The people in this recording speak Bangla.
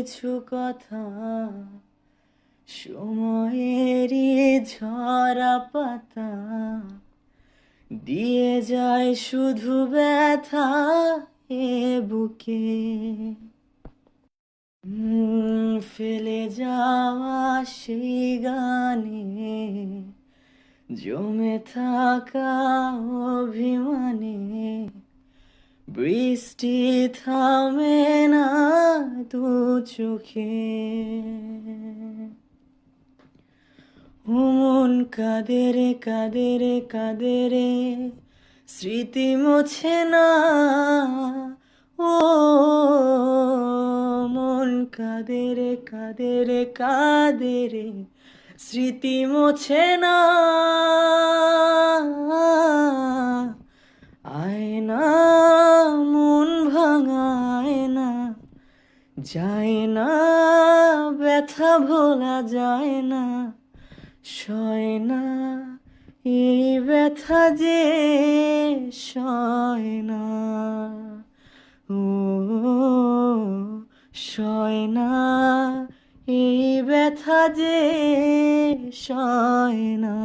কিছু কথা সময়েরই ঝরা পাতা দিয়ে যায় শুধু ব্যথা এ বুকে। ফেলে যাওয়া সেই গানে জমে থাকা অভিমানে বৃষ্টি থামে না দু চোখে। মন কাঁদে রে কাঁদে রে কাঁদে রে স্মৃতি মোছে না। ও মন কাঁদে রে কাঁদে রে কাঁদে রে স্মৃতি মোছে না। আয়না মন ভাঙায় না, যায় না ব্যথা ভোলা যায় না, সয় না এই ব্যথা যে সয় না। ও সয় না এই ব্যথা যে সয় না।